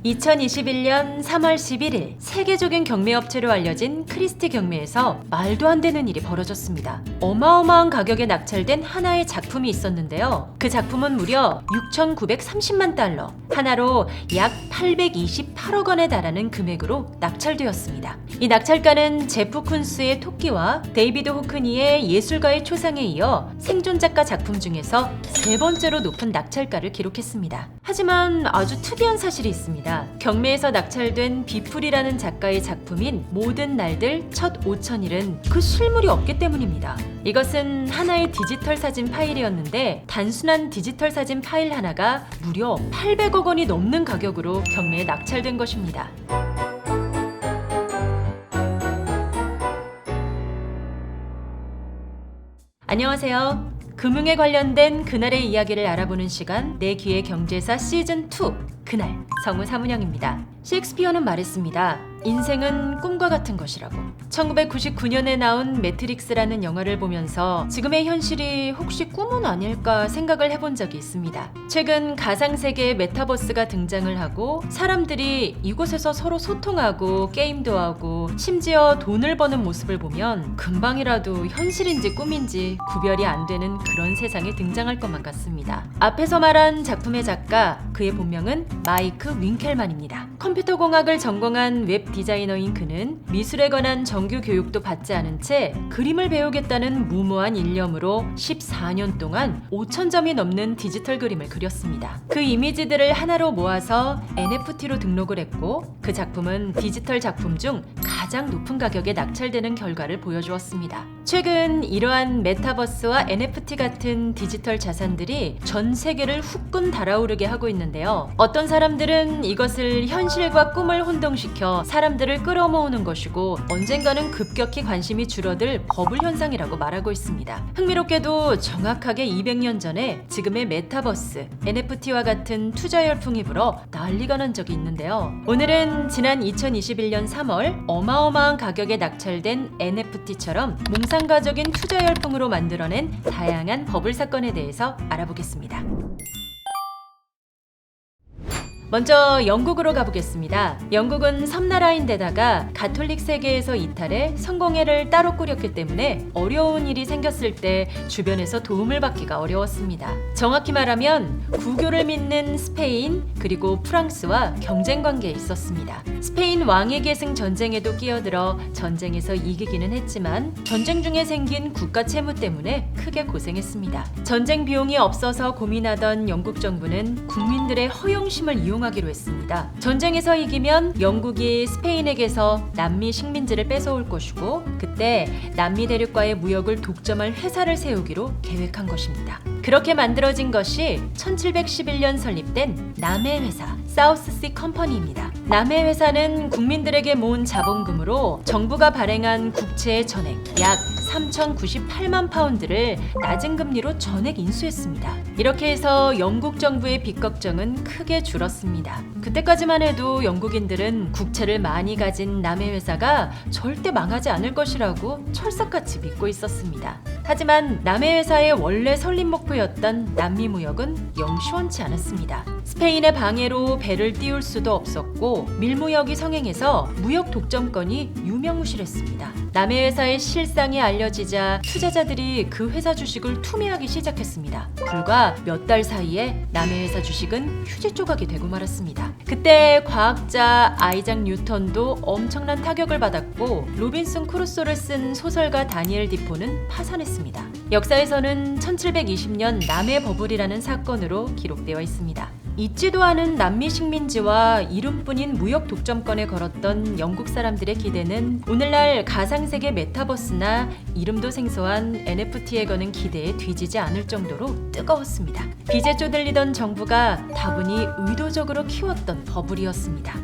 2021년 3월 11일 세계적인 경매업체로 알려진 크리스티 경매에서 말도 안 되는 일이 벌어졌습니다. 어마어마한 가격에 낙찰된 하나의 작품이 있었는데요. 그 작품은 무려 6,930만 달러, 하나로 약 828억 원에 달하는 금액으로 낙찰되었습니다. 이 낙찰가는 제프 쿤스의 토끼와 데이비드 호크니의 예술가의 초상에 이어 생존작가 작품 중에서 세 번째로 높은 낙찰가를 기록했습니다. 하지만 아주 특이한 사실이 있습니다. 경매에서 낙찰된 비풀이라는 작가의 작품인 모든 날들 첫 5,000일은 그 실물이 없기 때문입니다. 이것은 하나의 디지털 사진 파일이었는데 단순한 디지털 사진 파일 하나가 무려 800억 원이 넘는 가격으로 경매에 낙찰된 것입니다. 안녕하세요. 금융에 관련된 그날의 이야기를 알아보는 시간 내 귀의 경제사 시즌2 그날 성우 사문영입니다. 셰익스피어는 말했습니다. 인생은 꿈과 같은 것이라고. 1999년에 나온 매트릭스라는 영화를 보면서 지금의 현실이 혹시 꿈은 아닐까 생각을 해본 적이 있습니다. 최근 가상세계의 메타버스가 등장을 하고 사람들이 이곳에서 서로 소통하고 게임도 하고 심지어 돈을 버는 모습을 보면 금방이라도 현실인지 꿈인지 구별이 안 되는 그런 세상에 등장할 것만 같습니다. 앞에서 말한 작품의 작가, 그의 본명은 마이크 윙켈만입니다. 컴퓨터 공학을 전공한 웹 디자이너인 그는 미술에 관한 정규 교육도 받지 않은 채 그림을 배우겠다는 무모한 일념으로 14년 동안 5,000점이 넘는 디지털 그림을 그렸습니다. 그 이미지들을 하나로 모아서 NFT로 등록을 했고 그 작품은 디지털 작품 중 가장 높은 가격에 낙찰되는 결과를 보여주었습니다. 최근 이러한 메타버스와 NFT 같은 디지털 자산들이 전 세계를 후끈 달아오르게 하고 있는데요. 어떤 사람들은 이것을 현실과 꿈을 혼동시켜 사람들을 끌어모으는 것이고 언젠가는 급격히 관심이 줄어들 버블 현상이라고 말하고 있습니다. 흥미롭게도 정확하게 200년 전에 지금의 메타버스, NFT와 같은 투자 열풍이 불어 난리가 난 적이 있는데요. 오늘은 지난 2021년 3월 어마어마한 가격에 낙찰된 NFT처럼 몽상가적인 투자 열풍으로 만들어낸 다양한 버블 사건에 대해서 알아보겠습니다. 먼저 영국으로 가보겠습니다. 영국은 섬나라인데다가 가톨릭 세계에서 이탈해 성공회를 따로 꾸렸기 때문에 어려운 일이 생겼을 때 주변에서 도움을 받기가 어려웠습니다. 정확히 말하면 구교를 믿는 스페인 그리고 프랑스와 경쟁 관계에 있었습니다. 스페인 왕위 계승 전쟁에도 끼어들어 전쟁에서 이기기는 했지만 전쟁 중에 생긴 국가 채무 때문에 크게 고생했습니다. 전쟁 비용이 없어서 고민하던 영국 정부는 국민들의 허영심을 이용하기로 했습니다. 전쟁에서 이기면 영국이 스페인에게서 남미 식민지를 뺏어올 것이고 그때 남미 대륙과의 무역을 독점할 회사를 세우기로 계획한 것입니다. 그렇게 만들어진 것이 1711년 설립된 남해 회사 사우스시 컴퍼니입니다. 남해 회사는 국민들에게 모은 자본금으로 정부가 발행한 국채의 전액 약 3,098만 파운드를 낮은 금리로 전액 인수했습니다. 이렇게 해서 영국 정부의 빚 걱정은 크게 줄었습니다. 그때까지만 해도 영국인들은 국채를 많이 가진 남해 회사가 절대 망하지 않을 것이라고 철석같이 믿고 있었습니다. 하지만 남해 회사의 원래 설립 목표였던 남미 무역은 영 시원치 않았습니다. 스페인의 방해로 배를 띄울 수도 없었고 밀무역이 성행해서 무역 독점권이 유명무실했습니다. 남해 회사의 실상이 알려지자 투자자들이 그 회사 주식을 투매하기 시작했습니다. 불과 몇 달 사이에 남해 회사 주식은 휴지 조각이 되고 말았습니다. 그때 과학자 아이작 뉴턴도 엄청난 타격을 받았고 로빈슨 크루소를 쓴 소설가 다니엘 디포는 파산했습니다. 역사에서는 1720년 남해 버블이라는 사건으로 기록되어 있습니다. 잊지도 않은 남미 식민지와 이름뿐인 무역 독점권에 걸었던 영국 사람들의 기대는 오늘날 가상세계 메타버스나 이름도 생소한 NFT에 거는 기대에 뒤지지 않을 정도로 뜨거웠습니다. 빚에 쪼들리던 정부가 다분히 의도적으로 키웠던 버블이었습니다.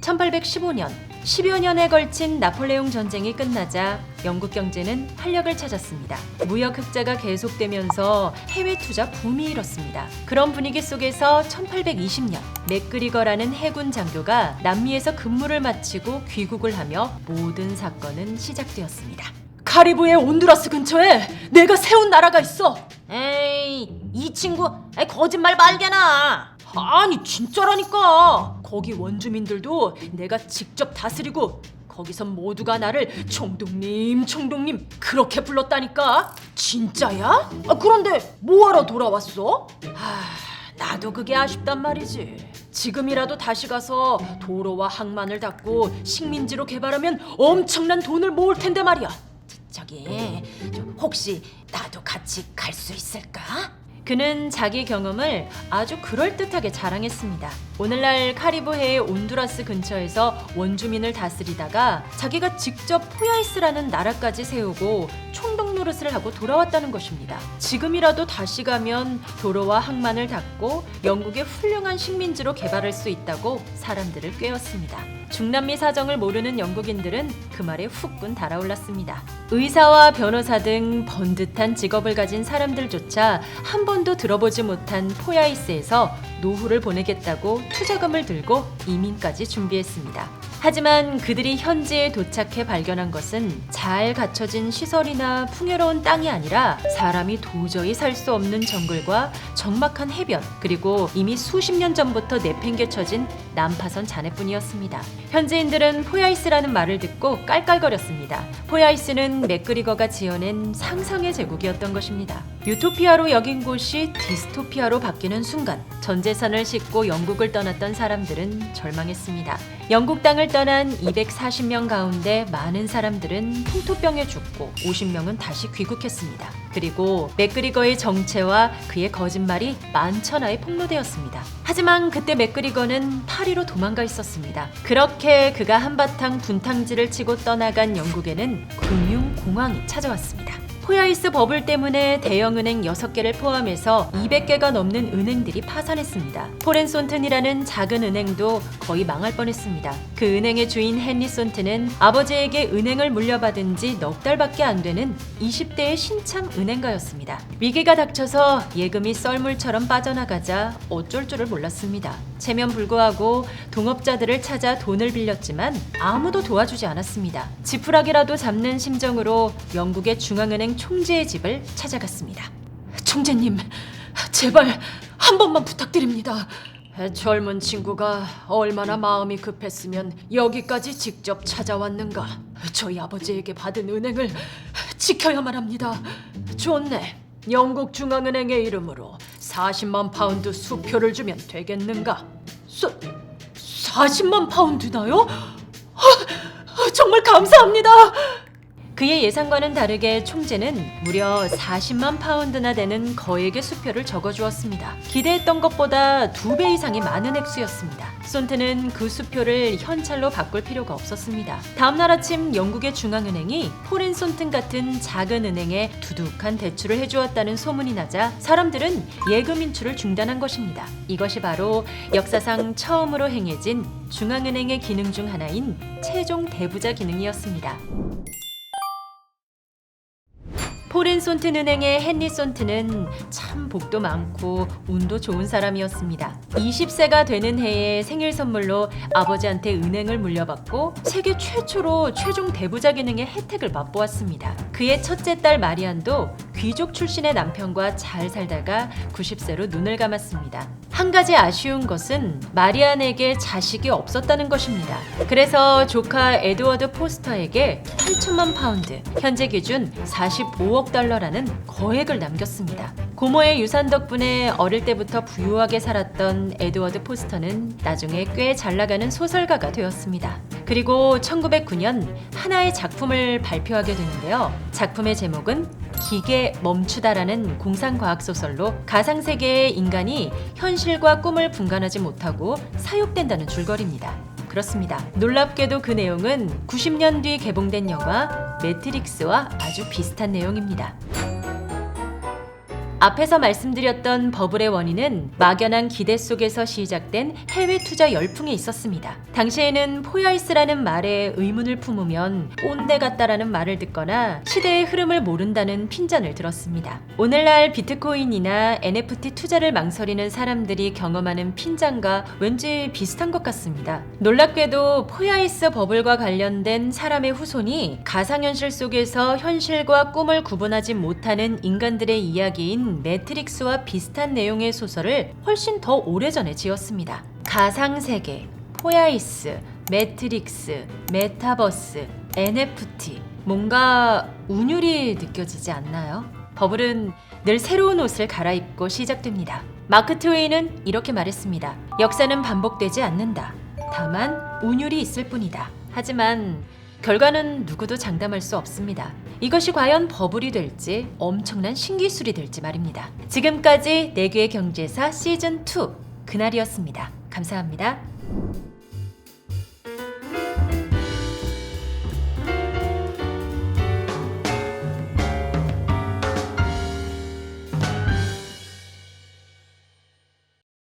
1815년 10여 년에 걸친 나폴레옹 전쟁이 끝나자 영국 경제는 활력을 찾았습니다. 무역 흑자가 계속되면서 해외 투자 붐이 일었습니다. 그런 분위기 속에서 1820년 맥그리거라는 해군 장교가 남미에서 근무를 마치고 귀국을 하며 모든 사건은 시작되었습니다. 카리브해 온두라스 근처에 내가 세운 나라가 있어. 에이, 이 친구 거짓말 말게나. 아니 진짜라니까. 거기 원주민들도 내가 직접 다스리고 거기선 모두가 나를 총독님 총독님 그렇게 불렀다니까. 진짜야? 그런데 뭐하러 돌아왔어? 나도 그게 아쉽단 말이지. 지금이라도 다시 가서 도로와 항만을 닫고 식민지로 개발하면 엄청난 돈을 모을 텐데 말이야. 저기 혹시 나도 같이 갈 수 있을까? 그는 자기 경험을 아주 그럴듯하게 자랑했습니다. 오늘날 카리브해의 온두라스 근처에서 원주민을 다스리다가 자기가 직접 포야이스라는 나라까지 세우고 총독 노릇을 하고 돌아왔다는 것입니다. 지금이라도 다시 가면 도로와 항만을 닫고 영국의 훌륭한 식민지로 개발할 수 있다고 사람들을 꿰었습니다. 중남미 사정을 모르는 영국인들은 그 말에 후끈 달아올랐습니다. 의사와 변호사 등 번듯한 직업을 가진 사람들조차 한 번도 들어보지 못한 포야이스에서 노후를 보내겠다고 투자금을 들고 이민까지 준비했습니다. 하지만 그들이 현지에 도착해 발견한 것은 잘 갖춰진 시설이나 풍요로운 땅이 아니라 사람이 도저히 살 수 없는 정글과 적막한 해변, 그리고 이미 수십 년 전부터 내팽개쳐진 난파선 잔해뿐이었습니다. 현지인들은 포야이스라는 말을 듣고 깔깔거렸습니다. 포야이스는 맥그리거가 지어낸 상상의 제국이었던 것입니다. 유토피아로 여긴 곳이 디스토피아로 바뀌는 순간 전 재산을 싣고 영국을 떠났던 사람들은 절망했습니다. 영국 땅을 떠난 240명 가운데 많은 사람들은 풍토병에 죽고 50명은 다시 귀국했습니다. 그리고 맥그리거의 정체와 그의 거짓말이 만천하에 폭로되었습니다. 하지만 그때 맥그리거는 파리로 도망가 있었습니다. 그렇게 그가 한바탕 분탕질을 치고 떠나간 영국에는 금융공황이 찾아왔습니다. 포야이스 버블 때문에 대형은행 6개를 포함해서 200개가 넘는 은행들이 파산했습니다. 포렌손튼이라는 작은 은행도 거의 망할 뻔했습니다. 그 은행의 주인 헨리 손튼은 아버지에게 은행을 물려받은 지 넉 달밖에 안 되는 20대의 신참 은행가였습니다. 위기가 닥쳐서 예금이 썰물처럼 빠져나가자 어쩔 줄을 몰랐습니다. 체면불구하고 동업자들을 찾아 돈을 빌렸지만 아무도 도와주지 않았습니다. 지푸라기라도 잡는 심정으로 영국의 중앙은행 총재의 집을 찾아갔습니다. 총재님, 제발 한 번만 부탁드립니다. 젊은 친구가 얼마나 마음이 급했으면 여기까지 직접 찾아왔는가. 저희 아버지에게 받은 은행을 지켜야만 합니다. 좋네. 영국 중앙은행의 이름으로 40만 파운드 수표를 주면 되겠는가? 40만 파운드나요? 정말 감사합니다. 그의 예상과는 다르게 총재는 무려 40만 파운드나 되는 거액의 수표를 적어주었습니다. 기대했던 것보다 2배 이상이 많은 액수였습니다. 손트는 그 수표를 현찰로 바꿀 필요가 없었습니다. 다음날 아침 영국의 중앙은행이 포렌손튼 같은 작은 은행에 두둑한 대출을 해주었다는 소문이 나자 사람들은 예금 인출을 중단한 것입니다. 이것이 바로 역사상 처음으로 행해진 중앙은행의 기능 중 하나인 최종 대부자 기능이었습니다. 포렌손튼 은행의 헨리 손튼은 참 복도 많고 운도 좋은 사람이었습니다. 20세가 되는 해에 생일 선물로 아버지한테 은행을 물려받고 세계 최초로 최종 대부자 기능의 혜택을 맛보았습니다. 그의 첫째 딸 마리안도 귀족 출신의 남편과 잘 살다가 90세로 눈을 감았습니다. 한 가지 아쉬운 것은 마리안에게 자식이 없었다는 것입니다. 그래서 조카 에드워드 포스터에게 8천만 파운드, 현재 기준 45억 달러라는 거액을 남겼습니다. 고모의 유산 덕분에 어릴 때부터 부유하게 살았던 에드워드 포스터는 나중에 꽤 잘나가는 소설가가 되었습니다. 그리고 1909년 하나의 작품을 발표하게 되는데요. 작품의 제목은 기계 멈추다라는 공상과학 소설로 가상세계의 인간이 현실과 꿈을 분간하지 못하고 사육된다는 줄거리입니다. 그렇습니다. 놀랍게도 그 내용은 90년 뒤 개봉된 영화 매트릭스와 아주 비슷한 내용입니다. 앞에서 말씀드렸던 버블의 원인은 막연한 기대 속에서 시작된 해외 투자 열풍에 있었습니다. 당시에는 포야이스라는 말에 의문을 품으면 꼰대 같다라는 말을 듣거나 시대의 흐름을 모른다는 핀잔을 들었습니다. 오늘날 비트코인이나 NFT 투자를 망설이는 사람들이 경험하는 핀잔과 왠지 비슷한 것 같습니다. 놀랍게도 포야이스 버블과 관련된 사람의 후손이 가상현실 속에서 현실과 꿈을 구분하지 못하는 인간들의 이야기인 매트릭스와 비슷한 내용의 소설을 훨씬 더 오래전에 지었습니다. 가상세계, 포야이스, 매트릭스, 메타버스, NFT, 뭔가 운율이 느껴지지 않나요? 버블은 늘 새로운 옷을 갈아입고 시작됩니다. 마크 트웨인은 이렇게 말했습니다. 역사는 반복되지 않는다. 다만 운율이 있을 뿐이다. 하지만 결과는 누구도 장담할 수 없습니다. 이것이 과연 버블이 될지 엄청난 신기술이 될지 말입니다. 지금까지 내규의 경제사 시즌2 그날이었습니다. 감사합니다.